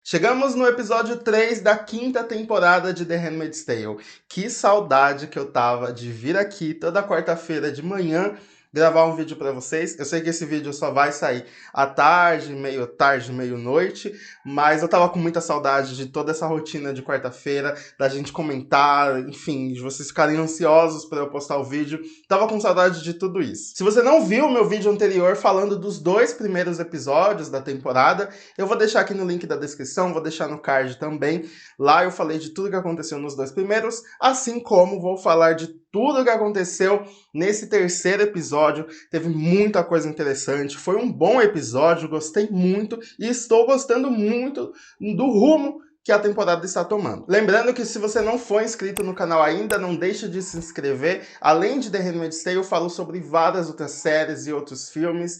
Chegamos no episódio 3 da quinta temporada de The Handmaid's Tale. Que saudade que eu tava de vir aqui toda quarta-feira de manhã gravar um vídeo pra vocês. Eu sei que esse vídeo só vai sair à tarde, meio-noite, mas eu tava com muita saudade de toda essa rotina de quarta-feira, da gente comentar, enfim, de vocês ficarem ansiosos pra eu postar o vídeo. Tava com saudade de tudo isso. Se você não viu o meu vídeo anterior falando dos 2 primeiros episódios da temporada, eu vou deixar aqui no link da descrição, vou deixar no card também. Lá eu falei de tudo que aconteceu nos 2 primeiros, assim como vou falar de tudo que aconteceu nesse terceiro episódio. Teve muita coisa interessante, foi um bom episódio, gostei muito e estou gostando muito do rumo que a temporada está tomando. Lembrando que se você não for inscrito no canal ainda, não deixe de se inscrever. Além de The Handmaid's Tale, eu falo sobre várias outras séries e outros filmes.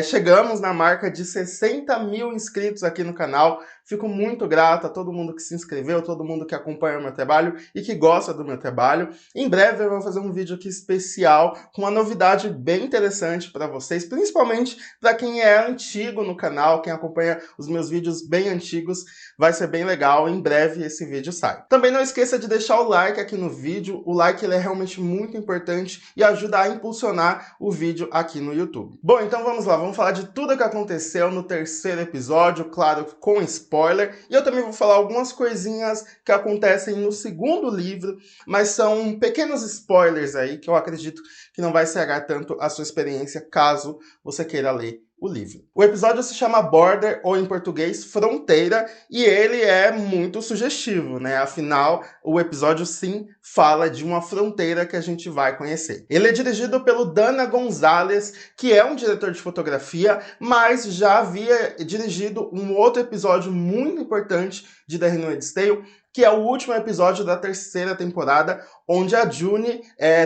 Chegamos na marca de 60 mil inscritos aqui no canal. Fico muito grato a todo mundo que se inscreveu, todo mundo que acompanha o meu trabalho e que gosta do meu trabalho. Em breve eu vou fazer um vídeo aqui especial com uma novidade bem interessante para vocês, principalmente para quem é antigo no canal, quem acompanha os meus vídeos bem antigos, vai ser bem legal. Em breve esse vídeo sai. Também não esqueça de deixar o like aqui no vídeo. O like ele é realmente muito importante e ajuda a impulsionar o vídeo aqui no YouTube. Bom, então vamos lá, vamos falar de tudo o que aconteceu no terceiro episódio, claro, com spoiler. E eu também vou falar algumas coisinhas que acontecem no segundo livro, mas são pequenos spoilers aí que eu acredito que não vai estragar tanto a sua experiência caso você queira ler o livro. O episódio se chama Border, ou em português, Fronteira, e ele é muito sugestivo, né? Afinal, o episódio sim fala de uma fronteira que a gente vai conhecer. Ele é dirigido pelo Dana Gonzalez, que é um diretor de fotografia, mas já havia dirigido um outro episódio muito importante de The Handmaid's Tale, que é o último episódio da terceira temporada, onde a June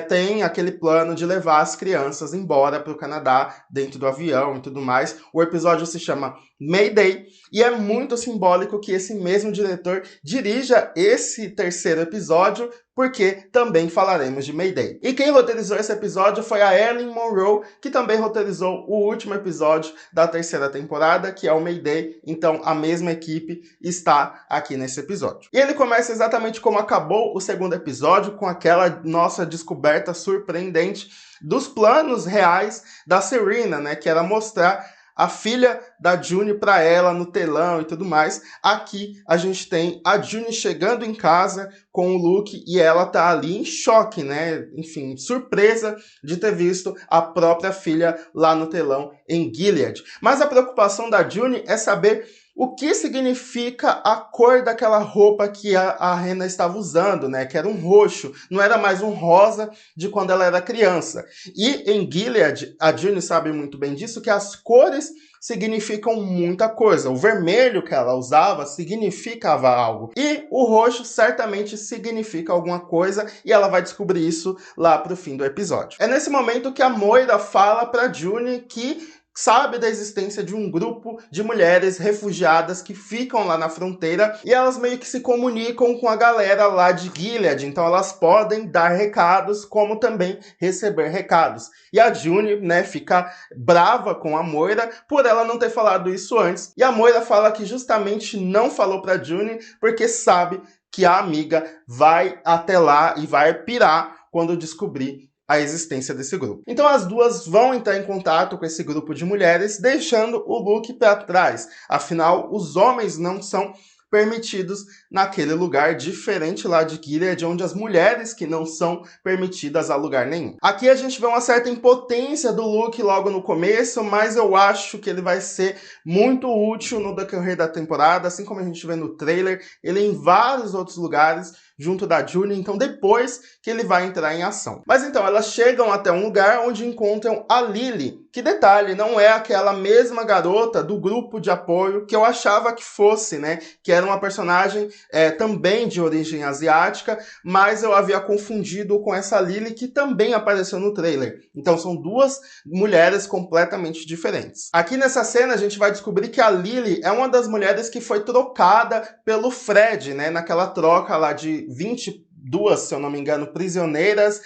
tem aquele plano de levar as crianças embora para o Canadá, dentro do avião e tudo mais. O episódio se chama Mayday, e é muito simbólico que esse mesmo diretor dirija esse terceiro episódio, porque também falaremos de Mayday. E quem roteirizou esse episódio foi a Ellen Monroe, que também roteirizou o último episódio da terceira temporada, que é o Mayday. Então a mesma equipe está aqui nesse episódio. E ele começa exatamente como acabou o segundo episódio, com aquela nossa descoberta surpreendente dos planos reais da Serena, né, que era mostrar a filha da June para ela no telão e tudo mais. Aqui a gente tem a June chegando em casa com o Luke e ela tá ali em choque, né? Enfim, surpresa de ter visto a própria filha lá no telão em Gilead. Mas a preocupação da June é saber o que significa a cor daquela roupa que a Rena estava usando, né? Que era um roxo, não era mais um rosa de quando ela era criança. E em Gilead, a June sabe muito bem disso, que as cores significam muita coisa. O vermelho que ela usava significava algo. E o roxo certamente significa alguma coisa, e ela vai descobrir isso lá pro fim do episódio. É nesse momento que a Moira fala pra June que sabe da existência de um grupo de mulheres refugiadas que ficam lá na fronteira e elas meio que se comunicam com a galera lá de Gilead, então elas podem dar recados como também receber recados. E a June, né, fica brava com a Moira por ela não ter falado isso antes, e a Moira fala que justamente não falou pra June porque sabe que a amiga vai até lá e vai pirar quando descobrir a existência desse grupo. Então as duas vão entrar em contato com esse grupo de mulheres, deixando o Luke para trás. Afinal, os homens não são permitidos naquele lugar, diferente lá de Gilead, onde as mulheres que não são permitidas a lugar nenhum. Aqui a gente vê uma certa impotência do Luke logo no começo, mas eu acho que ele vai ser muito útil no decorrer da temporada, assim como a gente vê no trailer, ele em vários outros lugares, junto da June, então depois que ele vai entrar em ação. Mas então, elas chegam até um lugar onde encontram a Lily, que detalhe, não é aquela mesma garota do grupo de apoio que eu achava que fosse, né, que era uma personagem também de origem asiática, mas eu havia confundido com essa Lily que também apareceu no trailer. Então são duas mulheres completamente diferentes. Aqui nessa cena a gente vai descobrir que a Lily é uma das mulheres que foi trocada pelo Fred, né, naquela troca lá de 20 duas, se eu não me engano, prisioneiras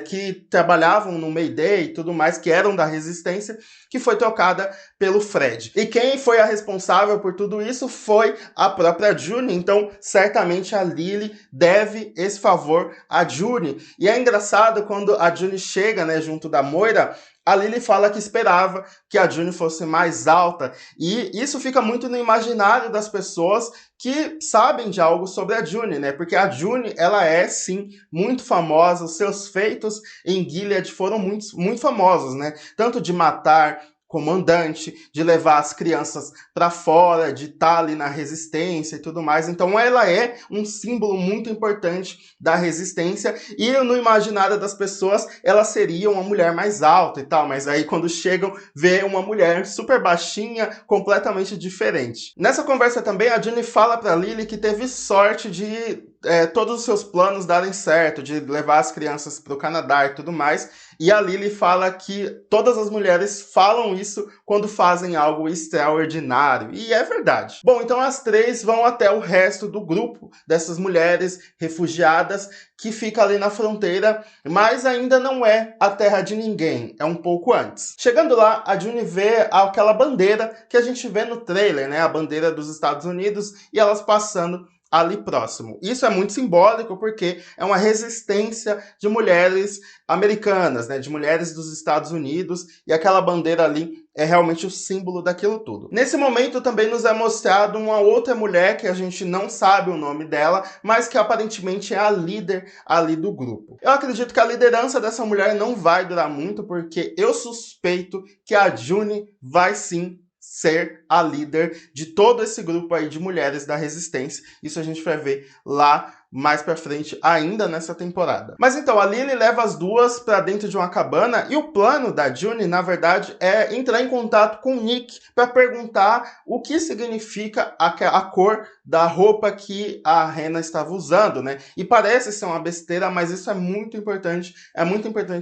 que trabalhavam no Mayday e tudo mais, que eram da resistência, que foi trocada pelo Fred. E quem foi a responsável por tudo isso foi a própria June, então certamente a Lily deve esse favor a June. E é engraçado quando a June chega, né, junto da Moira, a Lily fala que esperava que a June fosse mais alta, e isso fica muito no imaginário das pessoas que sabem de algo sobre a June, né? Porque a June, ela é, sim, muito famosa, os seus feitos em Gilead foram muito famosos, né? Tanto de matar comandante, de levar as crianças para fora, de estar ali na resistência e tudo mais. Então ela é um símbolo muito importante da resistência, e no imaginário das pessoas ela seria uma mulher mais alta e tal, mas aí quando chegam, vê uma mulher super baixinha, completamente diferente. Nessa conversa também a June fala para Lily que teve sorte de todos os seus planos darem certo, de levar as crianças para o Canadá e tudo mais, e a Lily fala que todas as mulheres falam isso quando fazem algo extraordinário, e é verdade. Bom, então as três vão até o resto do grupo dessas mulheres refugiadas que fica ali na fronteira, mas ainda não é a terra de ninguém, é um pouco antes. Chegando lá, a June vê aquela bandeira que a gente vê no trailer, né, a bandeira dos Estados Unidos, e elas passando ali próximo. Isso é muito simbólico porque é uma resistência de mulheres americanas, né, de mulheres dos Estados Unidos, e aquela bandeira ali é realmente o símbolo daquilo tudo. Nesse momento também nos é mostrado uma outra mulher que a gente não sabe o nome dela, mas que aparentemente é a líder ali do grupo. Eu acredito que a liderança dessa mulher não vai durar muito, porque eu suspeito que a June vai sim ser a líder de todo esse grupo aí de mulheres da resistência. Isso a gente vai ver lá mais pra frente, ainda nessa temporada. Mas então, a Lily leva as duas pra dentro de uma cabana, e o plano da June, na verdade, é entrar em contato com o Nick para perguntar o que significa a cor da roupa que a Hannah estava usando, né? E parece ser uma besteira, mas isso é muito importante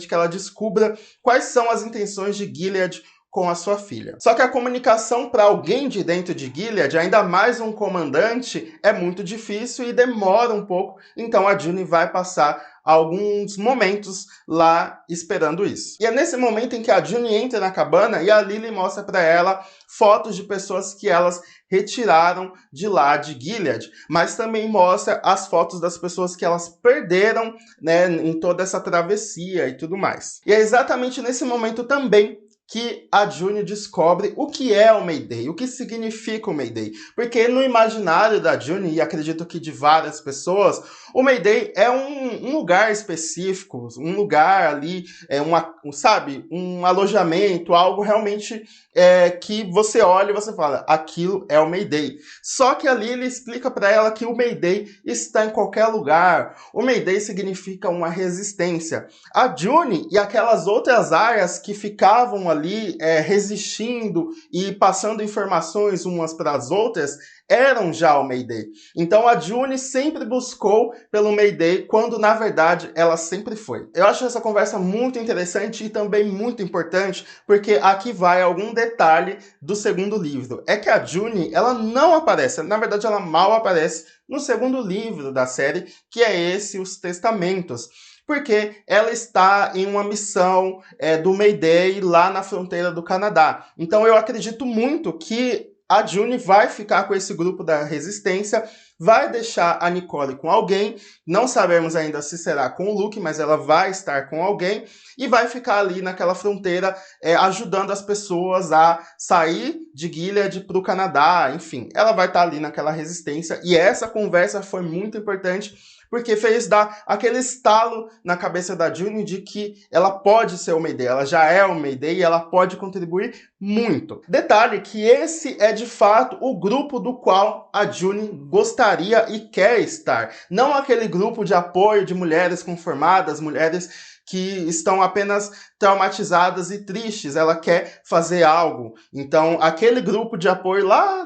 que ela descubra quais são as intenções de Gilead com a sua filha. Só que a comunicação para alguém de dentro de Gilead, ainda mais um comandante, é muito difícil e demora um pouco, então a June vai passar alguns momentos lá esperando isso. E é nesse momento em que a June entra na cabana e a Lily mostra para ela fotos de pessoas que elas retiraram de lá de Gilead, mas também mostra as fotos das pessoas que elas perderam, né, em toda essa travessia e tudo mais. E é exatamente nesse momento também que a June descobre o que é o Mayday, o que significa o Mayday. Porque no imaginário da June, e acredito que de várias pessoas, o Mayday é um lugar específico, um lugar ali, sabe, um alojamento, algo realmente que você olha e você fala, aquilo é o Mayday. Só que ali ele explica para ela que o Mayday está em qualquer lugar. O Mayday significa uma resistência. A June e aquelas outras áreas que ficavam ali resistindo e passando informações umas para as outras, eram já o Mayday. Então a June sempre buscou pelo Mayday, quando na verdade ela sempre foi. Eu acho essa conversa muito interessante e também muito importante, porque aqui vai algum detalhe do segundo livro. É que a June, ela não aparece, na verdade ela mal aparece no segundo livro da série, que é esse, Os Testamentos. Porque ela está em uma missão do Mayday lá na fronteira do Canadá. Então eu acredito muito que a June vai ficar com esse grupo da resistência, vai deixar a Nicole com alguém, não sabemos ainda se será com o Luke, mas ela vai estar com alguém, e vai ficar ali naquela fronteira ajudando as pessoas a sair de Gilead para o Canadá, enfim. Ela vai estar ali naquela resistência, e essa conversa foi muito importante, porque fez dar aquele estalo na cabeça da June de que ela pode ser o Mayday, ela já é o Mayday e ela pode contribuir muito. Detalhe que esse é de fato o grupo do qual a June gostaria e quer estar. Não aquele grupo de apoio de mulheres conformadas, mulheres que estão apenas traumatizadas e tristes, ela quer fazer algo. Então, aquele grupo de apoio lá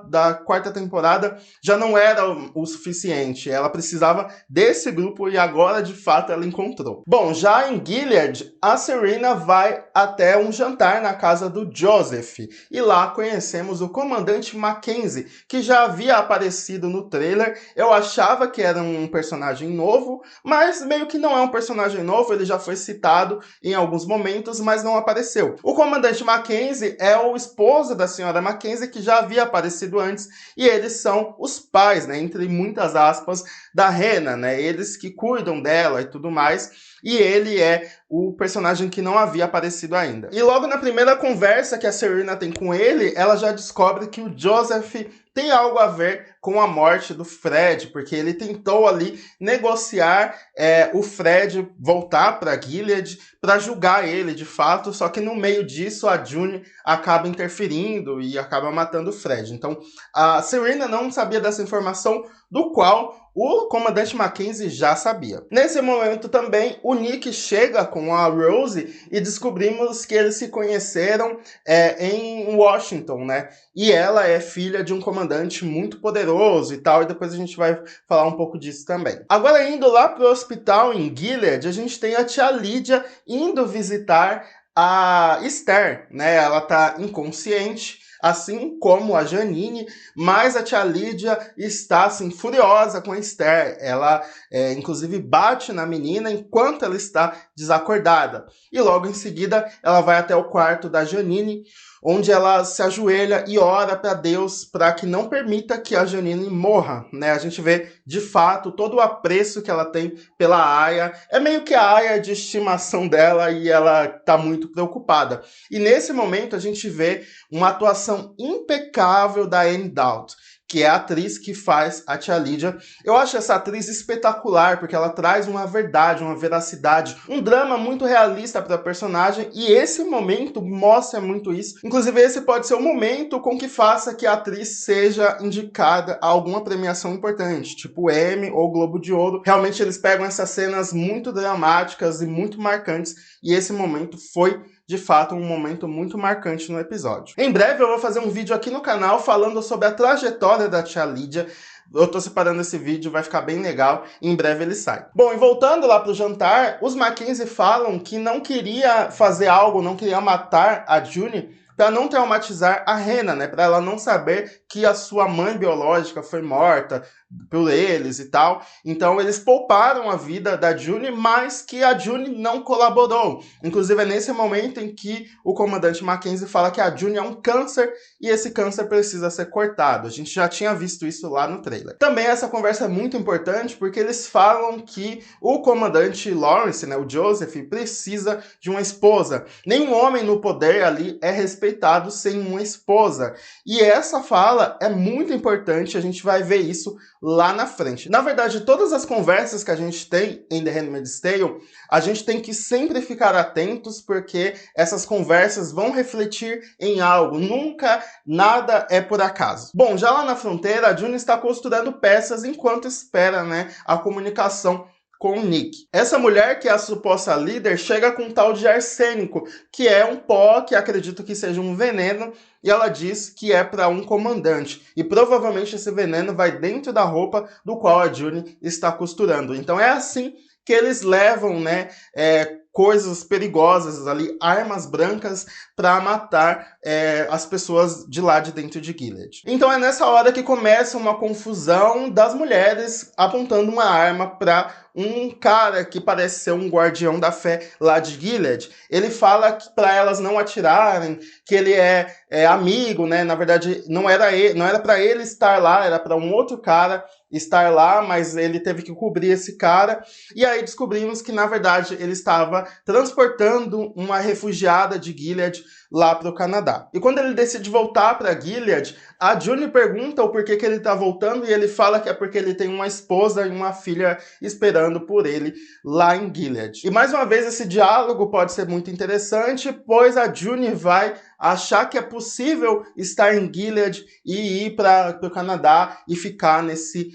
da quarta temporada já não era o suficiente, ela precisava desse grupo e agora, de fato, ela encontrou. Bom, já em Gilead, a Serena vai até um jantar na casa do Joseph, e lá conhecemos o comandante Mackenzie, que já havia aparecido no trailer. Eu achava que era um personagem novo, mas meio que não é um personagem novo, ele já foi citado em alguns momentos, mas não apareceu. O comandante Mackenzie é o esposo da senhora Mackenzie, que já havia aparecido antes, e eles são os pais, né, entre muitas aspas, da Rhaena, né, eles que cuidam dela e tudo mais, e ele é o personagem que não havia aparecido ainda. E logo na primeira conversa que a Serena tem com ele, ela já descobre que o Joseph tem algo a ver com a morte do Fred, porque ele tentou ali negociar o Fred voltar para Gilead para julgar ele de fato, só que no meio disso a June acaba interferindo e acaba matando o Fred. Então a Serena não sabia dessa informação, do qual o comandante Mackenzie já sabia. Nesse momento também o Nick chega com a Rose e descobrimos que eles se conheceram em Washington, né? E ela é filha de um comandante muito poderoso e tal, e depois a gente vai falar um pouco disso também. Agora, indo lá pro hospital em Gilead, a gente tem a tia Lydia indo visitar a Esther, né? Ela tá inconsciente, assim como a Janine, mas a tia Lydia está, assim, furiosa com a Esther. Ela, inclusive, bate na menina enquanto ela está desacordada. E logo em seguida, ela vai até o quarto da Janine, onde ela se ajoelha e ora para Deus para que não permita que a Janine morra, né? A gente vê, de fato, todo o apreço que ela tem pela Aya. É meio que a Aya de estimação dela e ela tá muito preocupada. E nesse momento a gente vê uma atuação impecável da Anne Dowd, que é a atriz que faz a tia Lydia. Eu acho essa atriz espetacular, porque ela traz uma verdade, uma veracidade, um drama muito realista para a personagem, e esse momento mostra muito isso. Inclusive, esse pode ser o momento com que faça que a atriz seja indicada a alguma premiação importante, tipo Emmy ou Globo de Ouro. Realmente eles pegam essas cenas muito dramáticas e muito marcantes, e esse momento foi de fato um momento muito marcante no episódio. Em breve eu vou fazer um vídeo aqui no canal falando sobre a trajetória da tia Lydia. Eu tô separando esse vídeo, vai ficar bem legal, e em breve ele sai. Bom, e voltando lá pro jantar, os Mackenzie falam que não queria fazer algo, não queria matar a June para não traumatizar a Rhaena, né? Para ela não saber que a sua mãe biológica foi morta por eles e tal. Então eles pouparam a vida da June, mas que a June não colaborou. Inclusive é nesse momento em que o comandante Mackenzie fala que a June é um câncer e esse câncer precisa ser cortado. A gente já tinha visto isso lá no trailer. Também essa conversa é muito importante porque eles falam que o comandante Lawrence, né, o Joseph, precisa de uma esposa. Nenhum homem no poder ali é respeitado sem uma esposa. E essa fala é muito importante, a gente vai ver isso lá na frente. Na verdade, todas as conversas que a gente tem em The Handmaid's Tale, a gente tem que sempre ficar atentos, porque essas conversas vão refletir em algo. Nunca nada é por acaso. Bom, já lá na fronteira, a June está costurando peças enquanto espera, né, a comunicação com o Nick. Essa mulher, que é a suposta líder, chega com um tal de arsênico, que é um pó que acredito que seja um veneno, e ela diz que é para um comandante. E provavelmente esse veneno vai dentro da roupa do qual a June está costurando. Então é assim que eles levam, né, coisas perigosas ali, armas brancas, para matar as pessoas de lá de dentro de Gilead. Então é nessa hora que começa uma confusão das mulheres apontando uma arma para um cara que parece ser um guardião da fé lá de Gilead. Ele fala para elas não atirarem, que ele é amigo, né? Na verdade, não era para ele estar lá, era para um outro cara estar lá, mas ele teve que cobrir esse cara. E aí descobrimos que, na verdade, ele estava transportando uma refugiada de Gilead lá para o Canadá. E quando ele decide voltar para Gilead, a June pergunta o porquê que ele está voltando, e ele fala que é porque ele tem uma esposa e uma filha esperando por ele lá em Gilead. E mais uma vez esse diálogo pode ser muito interessante, pois a June vai achar que é possível estar em Gilead e ir para o Canadá e ficar nesse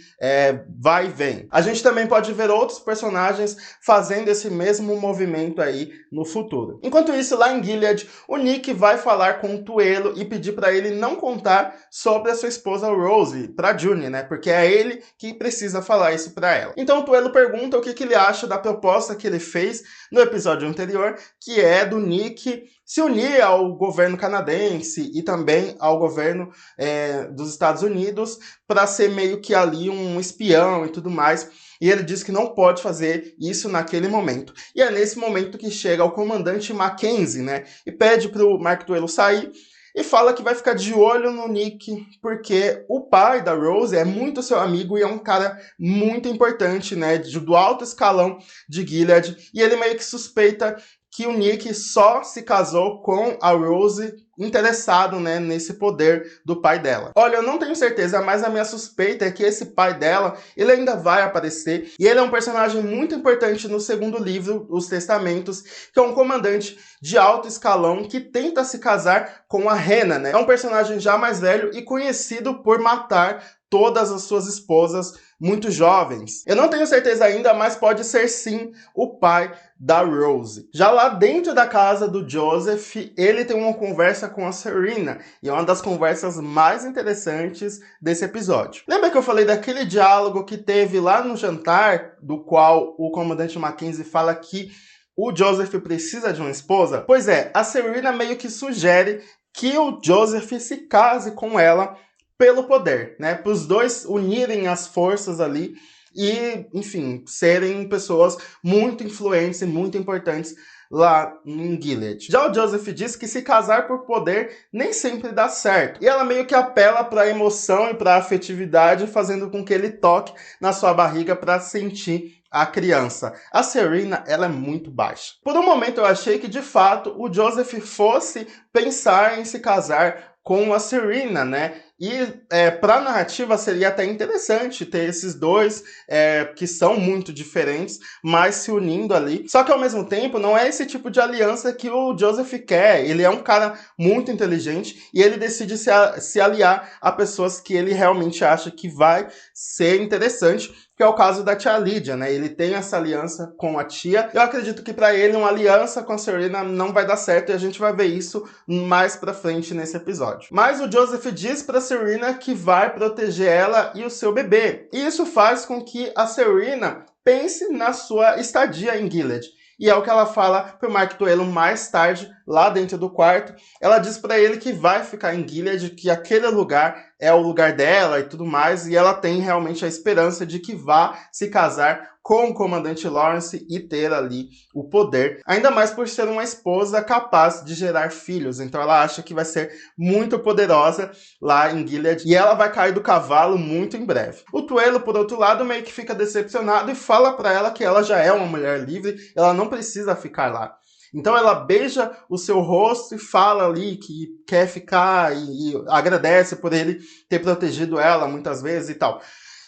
vai e vem. A gente também pode ver outros personagens fazendo esse mesmo movimento aí no futuro. Enquanto isso, lá em Gilead, o Nick vai falar com o Tuelo e pedir para ele não contar sobre a sua esposa Rose para June, né? Porque é ele que precisa falar isso para ela. Então o Tuelo pergunta o que ele acha da proposta que ele fez no episódio anterior, que é do Nick se unir ao governo canadense e também ao governo dos Estados Unidos para ser meio que ali um espião e tudo mais. E ele diz que não pode fazer isso naquele momento. E é nesse momento que chega o comandante Mackenzie, né? E pede para o Mark Tuelo sair e fala que vai ficar de olho no Nick, porque o pai da Rose é muito seu amigo e é um cara muito importante, né? Do alto escalão de Gilead. E ele meio que suspeita que o Nick só se casou com a Rose interessado, né, nesse poder do pai dela. Olha, eu não tenho certeza, mas a minha suspeita é que esse pai dela, ele ainda vai aparecer, e ele é um personagem muito importante no segundo livro, Os Testamentos, que é um comandante de alto escalão que tenta se casar com a Rena, né? É um personagem já mais velho e conhecido por matar todas as suas esposas muito jovens. Eu não tenho certeza ainda, mas pode ser sim o pai da Rose. Já lá dentro da casa do Joseph, ele tem uma conversa com a Serena, e é uma das conversas mais interessantes desse episódio. Lembra que eu falei daquele diálogo que teve lá no jantar, do qual o comandante Mackenzie fala que o Joseph precisa de uma esposa? Pois é, a Serena meio que sugere que o Joseph se case com ela pelo poder, né? Para os dois unirem as forças ali e, enfim, serem pessoas muito influentes e muito importantes lá em Gilead. Já o Joseph diz que se casar por poder nem sempre dá certo. E ela meio que apela para a emoção e para a afetividade, fazendo com que ele toque na sua barriga para sentir a criança. A Serena, ela é muito baixa. Por um momento eu achei que, de fato, o Joseph fosse pensar em se casar com a Serena, né? E para a narrativa seria até interessante ter esses dois que são muito diferentes, mas se unindo ali. Só que ao mesmo tempo não é esse tipo de aliança que o Joseph quer. Ele é um cara muito inteligente e ele decide se aliar a pessoas que ele realmente acha que vai ser interessante, que é o caso da tia Lydia, né? Ele tem essa aliança com a tia. Eu acredito que para ele uma aliança com a Serena não vai dar certo e a gente vai ver isso mais pra frente nesse episódio. Mas o Joseph diz pra Serena que vai proteger ela e o seu bebê. E isso faz com que a Serena pense na sua estadia em Gilead. E é o que ela fala pro Mark Tuelo mais tarde, lá dentro do quarto. Ela diz pra ele que vai ficar em Gilead, que aquele lugar é o lugar dela e tudo mais, e ela tem realmente a esperança de que vá se casar com o comandante Lawrence e ter ali o poder, ainda mais por ser uma esposa capaz de gerar filhos. Então ela acha que vai ser muito poderosa lá em Gilead e ela vai cair do cavalo muito em breve. O Tuelo, por outro lado, meio que fica decepcionado e fala pra ela que ela já é uma mulher livre, ela não precisa ficar lá. Então ela beija o seu rosto e fala ali que quer ficar e agradece por ele ter protegido ela muitas vezes e tal.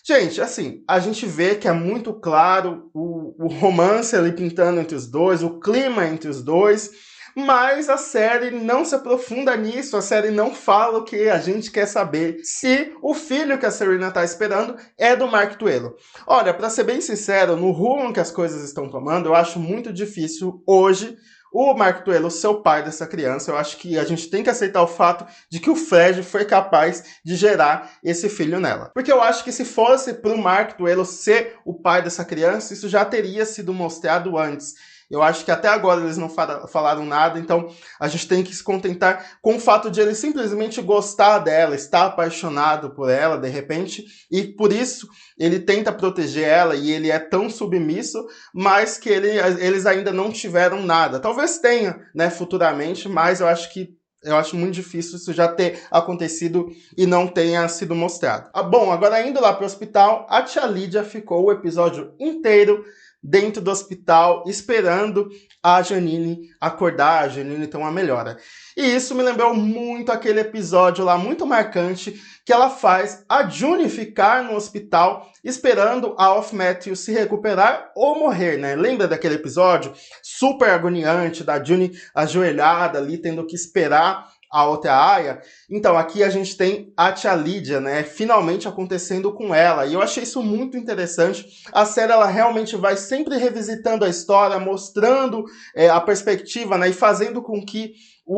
Gente, assim, a gente vê que é muito claro o romance ali pintando entre os dois, o clima entre os dois, mas a série não se aprofunda nisso, a série não fala o que a gente quer saber, se o filho que a Serena tá esperando é do Mark Tuelo. Olha, pra ser bem sincero, no rumo que as coisas estão tomando, eu acho muito difícil hoje o Mark Tuelo ser o pai dessa criança. Eu acho que a gente tem que aceitar o fato de que o Fred foi capaz de gerar esse filho nela. Porque eu acho que se fosse pro Mark Tuelo ser o pai dessa criança, isso já teria sido mostrado antes. Eu acho que até agora eles não falaram nada, então a gente tem que se contentar com o fato de ele simplesmente gostar dela, estar apaixonado por ela, de repente, e por isso ele tenta proteger ela e ele é tão submisso, mas que eles ainda não tiveram nada. Talvez tenha, né, futuramente, mas eu acho muito difícil isso já ter acontecido e não tenha sido mostrado. Bom, agora indo lá para o hospital, a tia Lydia ficou o episódio inteiro dentro do hospital, esperando a Janine acordar, a Janine ter uma melhora. E isso me lembrou muito aquele episódio lá, muito marcante, que ela faz a June ficar no hospital esperando a Off Matthew se recuperar ou morrer, né? Lembra daquele episódio super agoniante da June ajoelhada ali, tendo que esperar a outra é a Aya. Então, aqui a gente tem a tia Lídia, né, finalmente acontecendo com ela. E eu achei isso muito interessante. A série, ela realmente vai sempre revisitando a história, mostrando a perspectiva, né, e fazendo com que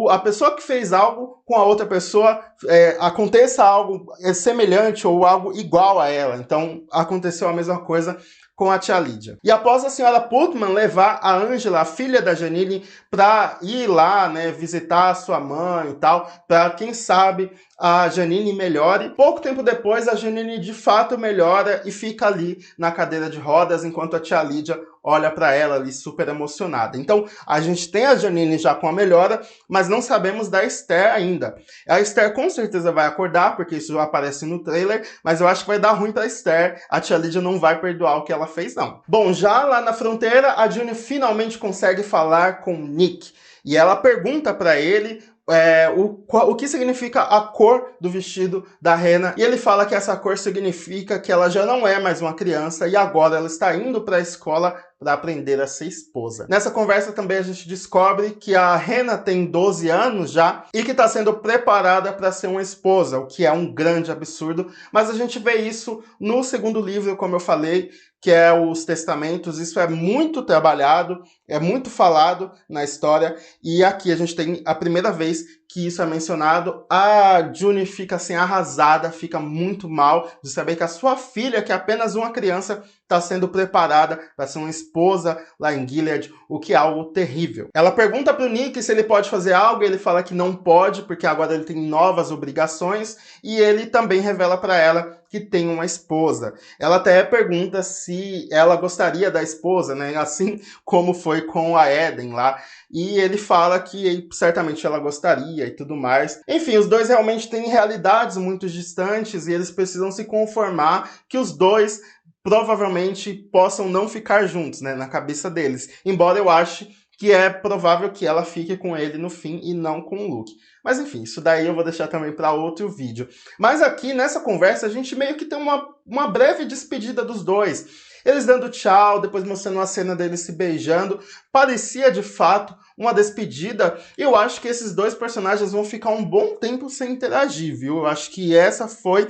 a pessoa que fez algo com a outra pessoa aconteça algo semelhante ou algo igual a ela. Então, aconteceu a mesma coisa com a tia Lídia. E após a senhora Putman levar a Angela, a filha da Janine, para ir lá, né, visitar a sua mãe e tal, para quem sabe a Janine melhore. Pouco tempo depois, a Janine de fato melhora e fica ali na cadeira de rodas, enquanto a tia Lídia olha para ela ali super emocionada. Então, a gente tem a Janine já com a melhora, mas não sabemos da Esther ainda. A Esther com certeza vai acordar, porque isso aparece no trailer, mas eu acho que vai dar ruim pra Esther. A tia Lídia não vai perdoar o que ela fez, não. Bom, já lá na fronteira, a June finalmente consegue falar com Nick. E ela pergunta para ele o que significa a cor do vestido da Hannah, e ele fala que essa cor significa que ela já não é mais uma criança e agora ela está indo para a escola para aprender a ser esposa. Nessa conversa também a gente descobre que a Hannah tem 12 anos já e que está sendo preparada para ser uma esposa, o que é um grande absurdo, mas a gente vê isso no segundo livro, como eu falei, que é os Testamentos. Isso é muito trabalhado, é muito falado na história, e aqui a gente tem a primeira vez que isso é mencionado. A June fica assim arrasada, fica muito mal de saber que a sua filha, que é apenas uma criança, está sendo preparada para ser uma esposa lá em Gilead, o que é algo terrível. Ela pergunta para o Nick se ele pode fazer algo, e ele fala que não pode, porque agora ele tem novas obrigações, e ele também revela para ela que tem uma esposa. Ela até pergunta se ela gostaria da esposa, né? Assim como foi com a Eden lá. E ele fala que certamente ela gostaria e tudo mais. Enfim, os dois realmente têm realidades muito distantes e eles precisam se conformar que os dois provavelmente possam não ficar juntos, né? Na cabeça deles. Embora eu ache que é provável que ela fique com ele no fim e não com o Luke. Mas enfim, isso daí eu vou deixar também para outro vídeo. Mas aqui nessa conversa a gente meio que tem uma breve despedida dos dois. Eles dando tchau, depois mostrando uma cena deles se beijando. Parecia de fato uma despedida. Eu acho que esses dois personagens vão ficar um bom tempo sem interagir, viu? Eu acho que essa foi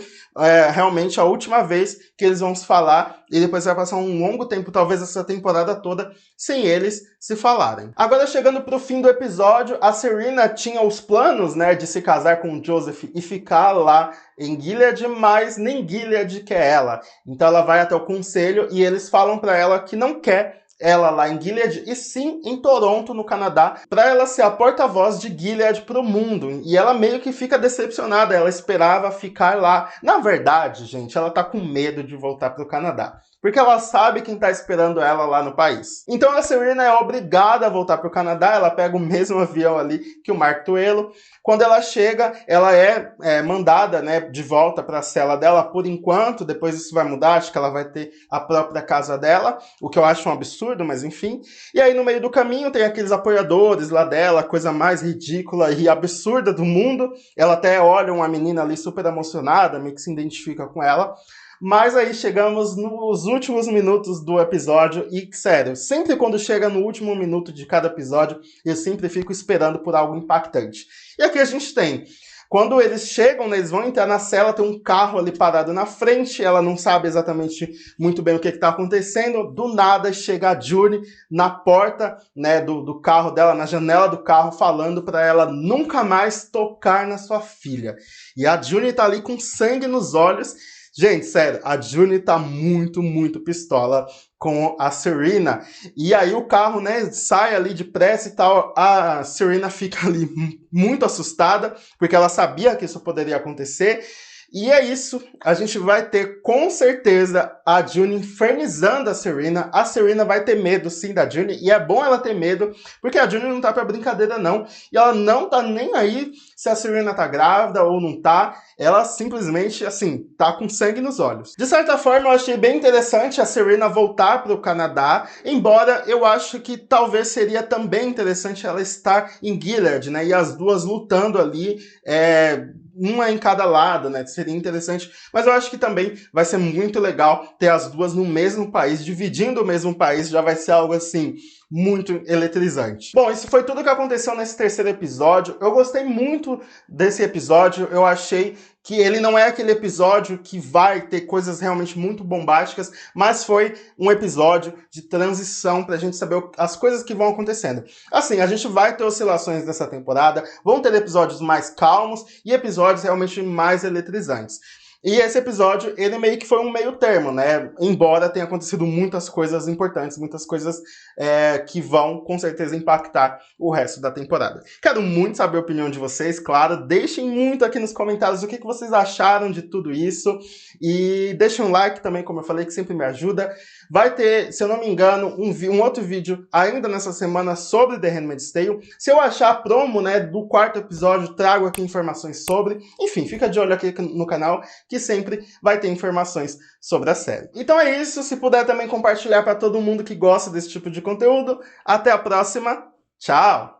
realmente a última vez que eles vão se falar. E depois vai passar um longo tempo, talvez essa temporada toda, sem eles se falarem. Agora chegando pro fim do episódio, a Serena tinha os planos, né, de se casar com o Joseph e ficar lá em Gilead, mas nem Gilead quer ela. Então ela vai até o conselho e eles falam para ela que não quer ela lá em Gilead, e sim em Toronto, no Canadá, para ela ser a porta-voz de Gilead para o mundo. E ela meio que fica decepcionada, ela esperava ficar lá. Na verdade, gente, ela tá com medo de voltar para o Canadá, porque ela sabe quem tá esperando ela lá no país. Então a Serena é obrigada a voltar para o Canadá, ela pega o mesmo avião ali que o Mark Tuello. Quando ela chega, ela é mandada, né, de volta para a cela dela por enquanto. Depois isso vai mudar, acho que ela vai ter a própria casa dela, o que eu acho um absurdo, mas enfim. E aí no meio do caminho tem aqueles apoiadores lá dela, coisa mais ridícula e absurda do mundo. Ela até olha uma menina ali super emocionada, meio que se identifica com ela. Mas aí chegamos nos últimos minutos do episódio e, sério, sempre quando chega no último minuto de cada episódio, eu sempre fico esperando por algo impactante. E aqui a gente tem, quando eles chegam, né, eles vão entrar na cela, tem um carro ali parado na frente, ela não sabe exatamente muito bem o que está acontecendo, do nada chega a June na porta, né, do carro dela, na janela do carro, falando para ela nunca mais tocar na sua filha. E a June tá ali com sangue nos olhos. Gente, sério, a June tá muito, muito pistola com a Serena. E aí o carro, né, sai ali depressa e tal. A Serena fica ali muito assustada, porque ela sabia que isso poderia acontecer. E é isso, a gente vai ter com certeza a June infernizando a Serena. A Serena vai ter medo sim da June, e é bom ela ter medo, porque a June não tá pra brincadeira não. E ela não tá nem aí se a Serena tá grávida ou não tá. Ela simplesmente, assim, tá com sangue nos olhos. De certa forma, eu achei bem interessante a Serena voltar pro Canadá, embora eu acho que talvez seria também interessante ela estar em Gilead, né, e as duas lutando ali, uma em cada lado, né? Seria interessante, mas eu acho que também vai ser muito legal ter as duas no mesmo país, dividindo o mesmo país, já vai ser algo assim muito eletrizante. Bom, isso foi tudo que aconteceu nesse terceiro episódio. Eu gostei muito desse episódio, eu achei que ele não é aquele episódio que vai ter coisas realmente muito bombásticas, mas foi um episódio de transição pra gente saber as coisas que vão acontecendo. Assim, a gente vai ter oscilações nessa temporada, vão ter episódios mais calmos e episódios realmente mais eletrizantes. E esse episódio, ele meio que foi um meio termo, né? Embora tenha acontecido muitas coisas importantes, muitas coisas que vão, com certeza, impactar o resto da temporada. Quero muito saber a opinião de vocês, claro. Deixem muito aqui nos comentários o que vocês acharam de tudo isso. E deixem um like também, como eu falei, que sempre me ajuda. Vai ter, se eu não me engano, um outro vídeo ainda nessa semana sobre The Handmaid's Tale. Se eu achar a promo, né, do quarto episódio, trago aqui informações sobre. Enfim, fica de olho aqui no canal, que sempre vai ter informações sobre a série. Então é isso, se puder também compartilhar para todo mundo que gosta desse tipo de conteúdo. Até a próxima, tchau!